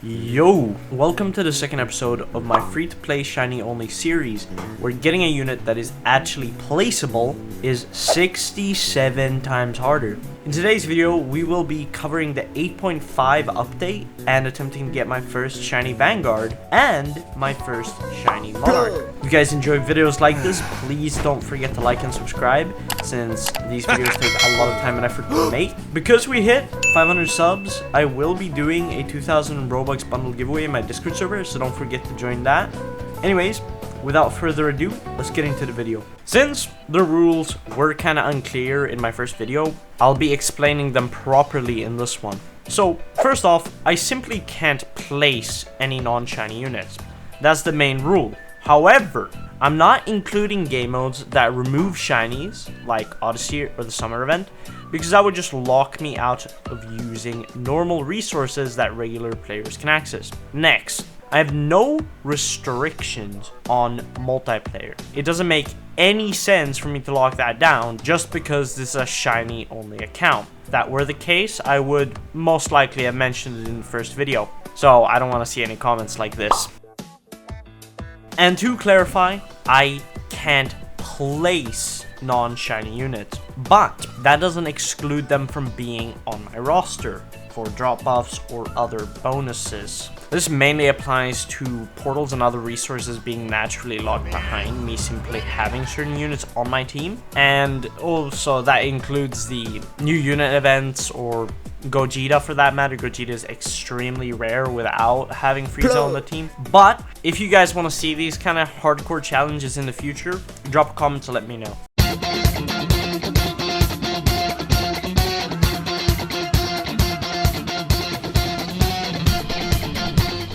Yo! Welcome to the second episode of my free-to-play Shiny-Only series, where getting a unit that is actually placeable is 67 times harder. In today's video, we will be covering the 8.5 update and attempting to get my first Shiny Vanguard and my first Shiny Monarch. If you guys enjoy videos like this, please don't forget to like and subscribe, since these videos take a lot of time and effort to make. Because we hit 500 subs, I will be doing a 2000 Robux bundle giveaway in my Discord server, so don't forget to join that. Anyways, without further ado, let's get into the video. Since the rules were kinda unclear in my first video, I'll be explaining them properly in this one. So, first off, I simply can't place any non-shiny units. That's the main rule. However, I'm not including game modes that remove shinies, like Odyssey or the summer event, because that would just lock me out of using normal resources that regular players can access. Next, I have no restrictions on multiplayer. It doesn't make any sense for me to lock that down just because this is a shiny only account. If that were the case, I would most likely have mentioned it in the first video. So I don't want to see any comments like this. And to clarify, I can't place non-shiny units, but that doesn't exclude them from being on my roster for drop buffs or other bonuses. This mainly applies to portals and other resources being naturally locked behind me simply having certain units on my team, and also that includes the new unit events or Gogeta for that matter. Gogeta is extremely rare without having Frieza on the team. But if you guys want to see these kind of hardcore challenges in the future, drop a comment to let me know.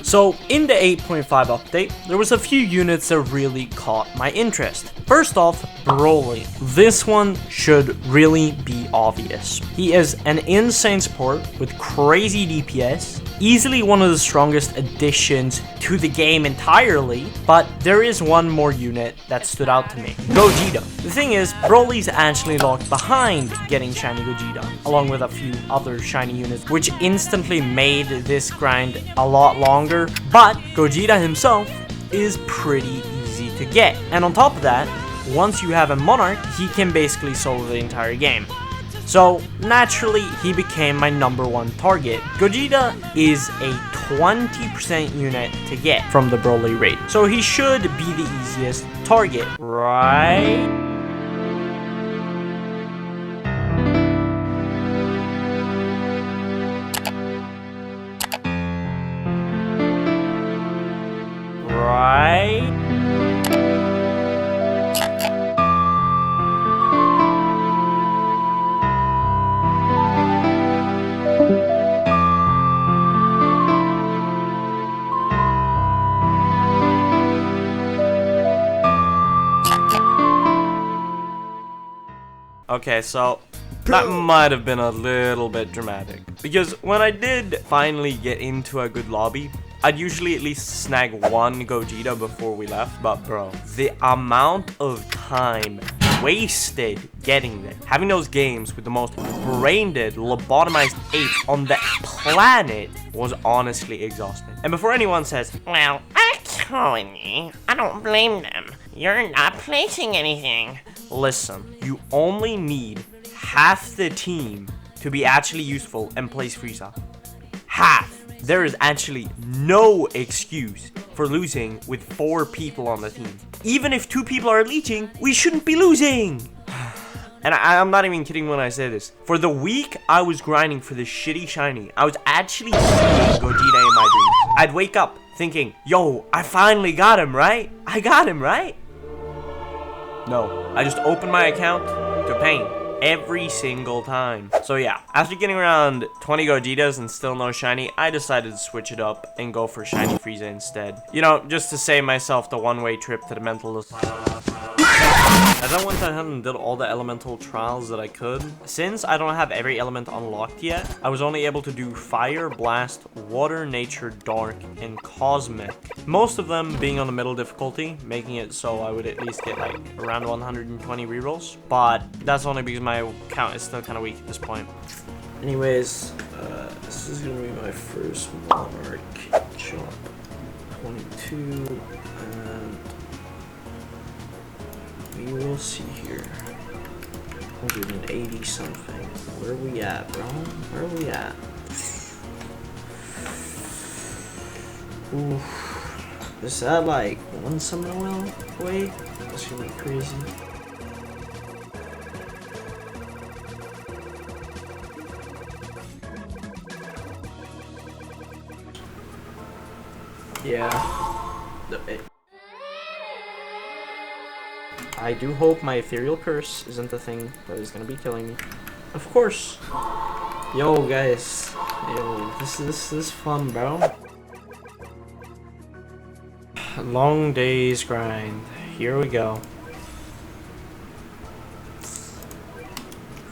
So, in the 8.5 update, there was a few units that really caught my interest. First off, Broly. This one should really be obvious. He is an insane support with crazy DPS, easily one of the strongest additions to the game entirely, but there is one more unit that stood out to me. Gogeta. The thing is, Broly's actually locked behind getting Shiny Gogeta, along with a few other shiny units, which instantly made this grind a lot longer, but Gogeta himself is pretty easy to get. And on top of that, once you have a Monarch, he can basically solo the entire game. So, naturally, he became my #1 target. Gogeta is a 20% unit to get from the Broly raid, so he should be the easiest target, right? Right? Okay, so that might have been a little bit dramatic, because when I did finally get into a good lobby, I'd usually at least snag one Gogeta before we left, but bro, the amount of time wasted getting there, having those games with the most brain-dead, lobotomized apes on the planet was honestly exhausting. And before anyone says, well, actually, I don't blame them. You're not placing anything. listen, you only need half the team to be actually useful and place Frieza. Half. There is actually no excuse for losing with 4 people on the team. Even if 2 people are leeching, we shouldn't be losing. And I'm not even kidding when I say this. For the week I was grinding for this shitty shiny, I was actually seeing Gogeta in my dreams. I'd wake up thinking, yo, I finally got him, right? I got him, right? No, I just opened my account to pain every single time. So yeah, after getting around 20 Gogetas and still no shiny, I decided to switch it up and go for shiny Frieza instead. You know, just to save myself the one-way trip to the mentalist. As I went ahead and did all the elemental trials that I could, since I don't have every element unlocked yet, I was only able to do Fire, Blast, Water, Nature, Dark, and Cosmic. Most of them being on the middle difficulty, making it so I would at least get like around 120 rerolls. But that's only because my count is still kind of weak at this point. Anyways, This is gonna be my first monarch chop. 22, and we will see here. 180 something. Where are we at, bro? Where are we at? Oof. Is that like one summoner well away? That's gonna be crazy. Yeah. I do hope my ethereal curse isn't the thing that is gonna be killing me. Of course. Yo guys. Yo, this is fun, bro. Long days grind. Here we go.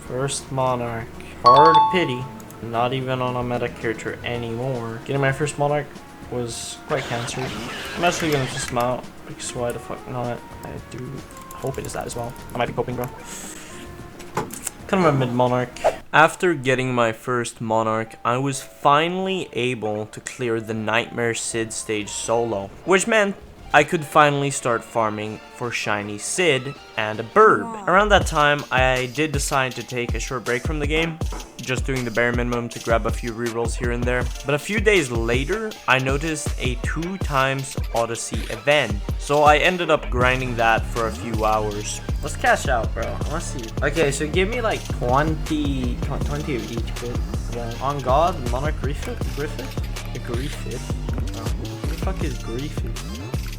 First monarch. Hard pity. Not even on a meta character anymore. Getting my first monarch was quite cancerous. I'm actually gonna test him out because why the fuck not? I do hope it is that as well. I might be coping, bro. Kind of a mid monarch. After getting my first monarch, I was finally able to clear the Nightmare Sid stage solo, which meant I could finally start farming for Shiny Sid and a bird. Around that time, I did decide to take a short break from the game, just doing the bare minimum to grab a few rerolls here and there. But a few days later, I noticed a 2x Odyssey event, so I ended up grinding that for a few hours. Let's cash out, bro. I wanna see. Okay, so give me like 20 of each bit. Yeah. On God, Monarch Griffith? Griffith? Oh, who the fuck is Griffith?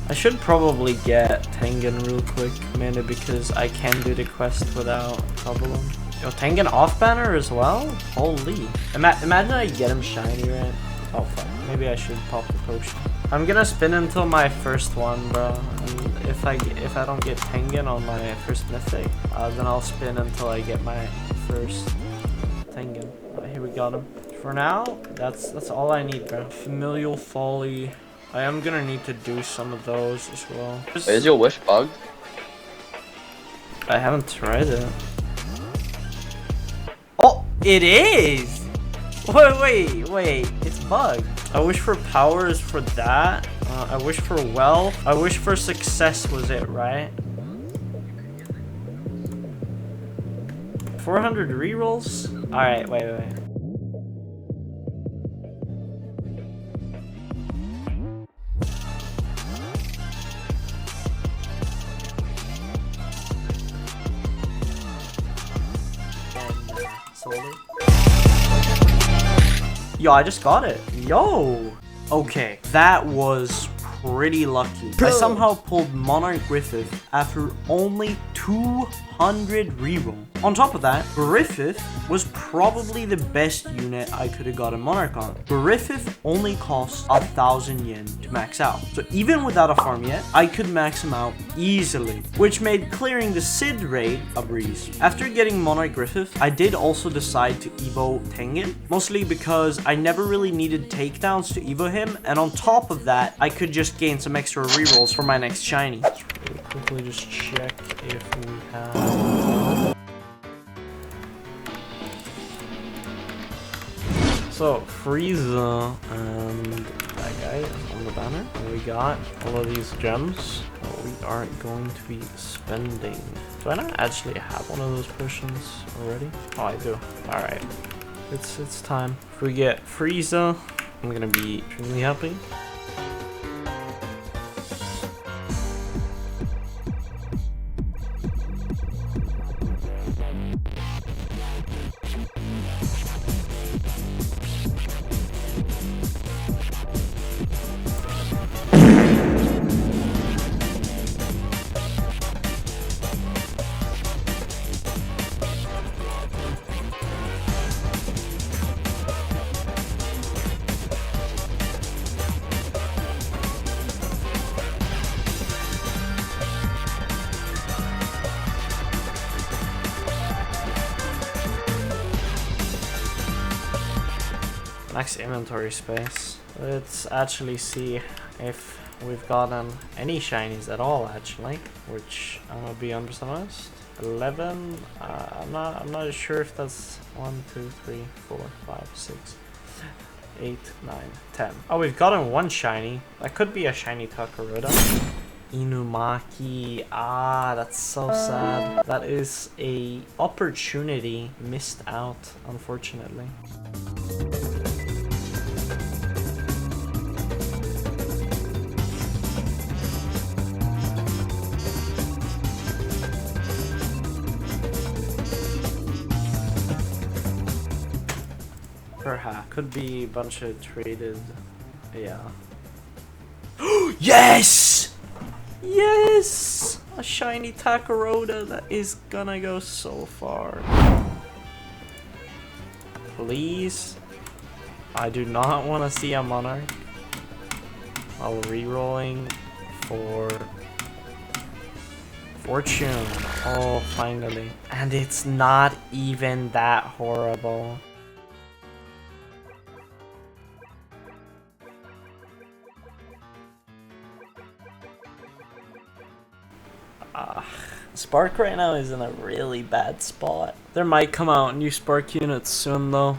I should probably get Tengen real quick, mainly because I can do the quest without problem. Yo, Tengen off banner as well? Holy. Imagine I get him shiny, right? Oh fuck, maybe I should pop the potion. I'm gonna spin until my first one, bro. And if I don't get Tengen on my first mythic, then I'll spin until I get my first Tengen. Here we got him. For now, that's all I need, bro. Familial Folly. I am gonna need to do some of those as well. Wait, is your wish bugged? I haven't tried it. Oh, it is! Wait, it's bugged. I wish for powers for that. I wish for wealth. I wish for success was it, right? 400 rerolls? Alright, wait. Yo, I just got it. Yo! Okay, that was pretty lucky. I somehow pulled Monarch Griffith after only 200 reroll. On top of that, Griffith was probably the best unit I could have got a Monarch on. Griffith only costs 1,000 yen to max out. So even without a farm yet, I could max him out easily, which made clearing the Sid raid a breeze. After getting Monarch Griffith, I did also decide to Evo Tengen, mostly because I never really needed takedowns to Evo him, and on top of that, I could just gain some extra rerolls for my next shiny. Let's really quickly just check if we have... So, Frieza and that guy on the banner. And we got all of these gems that we are going to be spending. Do I not actually have one of those potions already? Oh, I do. Alright. It's time. If we get Frieza, I'm gonna be extremely happy. Max inventory space. Let's actually see if we've gotten any shinies at all, actually, which I'm gonna be 100% honest. 11. I'm not sure if that's 1, 2, 3, 4, 5, 6. 8, 9, 10. Oh, we've gotten one shiny. That could be a shiny Takaroda. Inumaki. Ah, that's so sad. That is a opportunity missed out, unfortunately. Perhaps. Could be a bunch of traded. Yeah. Yes! Yes! A shiny Takaroda that is gonna go so far. Please. I do not want to see a Monarch. While rerolling for Fortune. Oh, finally. And it's not even that horrible. Spark right now is in a really bad spot. There might come out new Spark units soon though.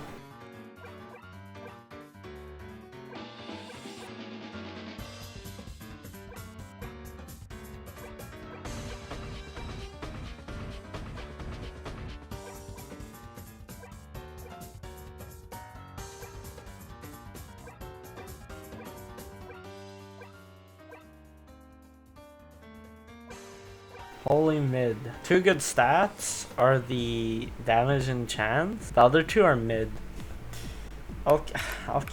Holy mid. Two good stats are the damage and chance. The other two are mid. I'll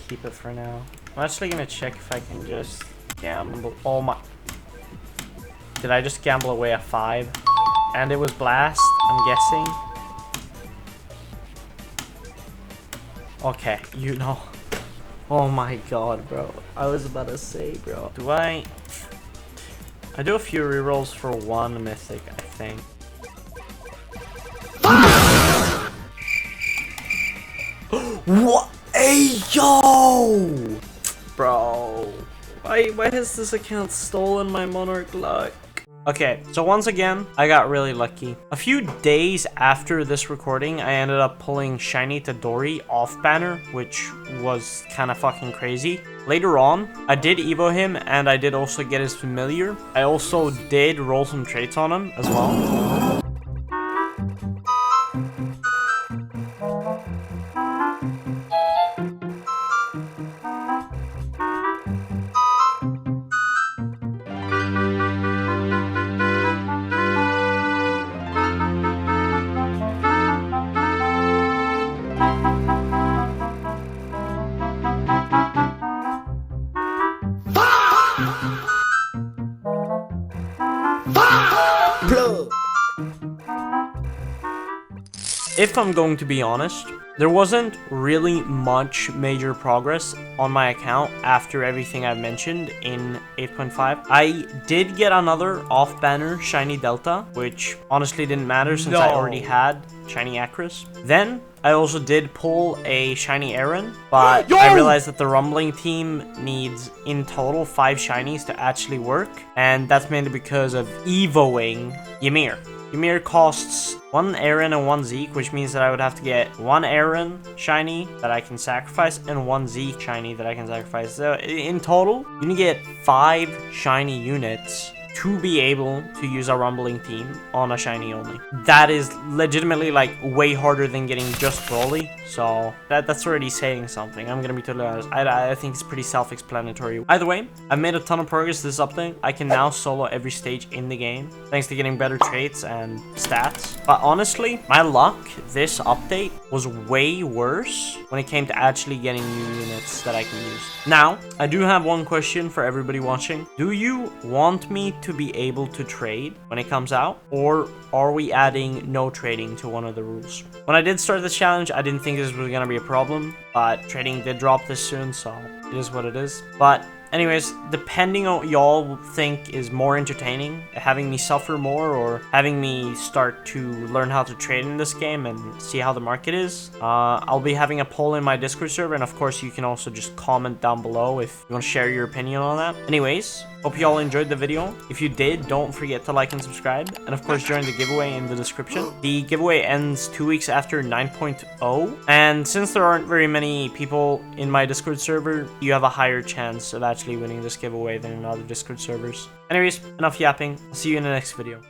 keep it for now. I'm actually gonna check if I can just gamble. Oh my. Did I just gamble away a 5? And it was blast, I'm guessing. Okay, you know. Oh my god, bro. I was about to say, bro. Do I do a few rerolls for one mythic, I think. What? Hey, yo! Bro. Why has this account stolen my Monarch luck? Okay, so once again, I got really lucky. A few days after this recording, I ended up pulling Shiny Tadori off banner, which was kind of fucking crazy. Later on, I did Evo him, and I did also get his familiar. I also did roll some traits on him as well. If I'm going to be honest, there wasn't really much major progress on my account after everything I've mentioned in 8.5. I did get another off-banner Shiny Delta, which honestly didn't matter since I already had Shiny Acris. Then, I also did pull a Shiny Aaron, but I realized that the Rumbling team needs, in total, 5 Shinies to actually work, and that's mainly because of Evoing Ymir. Ymir costs 1 Aaron and 1 Zeke, which means that I would have to get 1 Aaron shiny that I can sacrifice and 1 Zeke shiny that I can sacrifice. So in total, you can get 5 shiny units to be able to use a Rumbling team on a shiny only. That is legitimately like way harder than getting just Broly, so that's already saying something. I'm gonna be totally honest. I think it's pretty self-explanatory. Either way, I've made a ton of progress this update. I can now solo every stage in the game thanks to getting better traits and stats. But honestly, my luck this update was way worse when it came to actually getting new units that I can use. Now, I do have one question for everybody watching. Do you want me to be able to trade when it comes out, or are we adding no trading to one of the rules? When I did start this challenge, I didn't think this was gonna be a problem, but trading did drop this soon, so it is what it is. But anyways, depending on what y'all think is more entertaining, having me suffer more or having me start to learn how to trade in this game and see how the market is, I'll be having a poll in my Discord server, and of course you can also just comment down below if you want to share your opinion on that. Anyways, hope you all enjoyed the video. If you did, don't forget to like and subscribe, and of course join the giveaway in the description. The giveaway ends 2 weeks after 9.0, and since there aren't very many people in my Discord server, you have a higher chance of actually winning this giveaway than in other Discord servers. Anyways, enough yapping. I'll see you in the next video.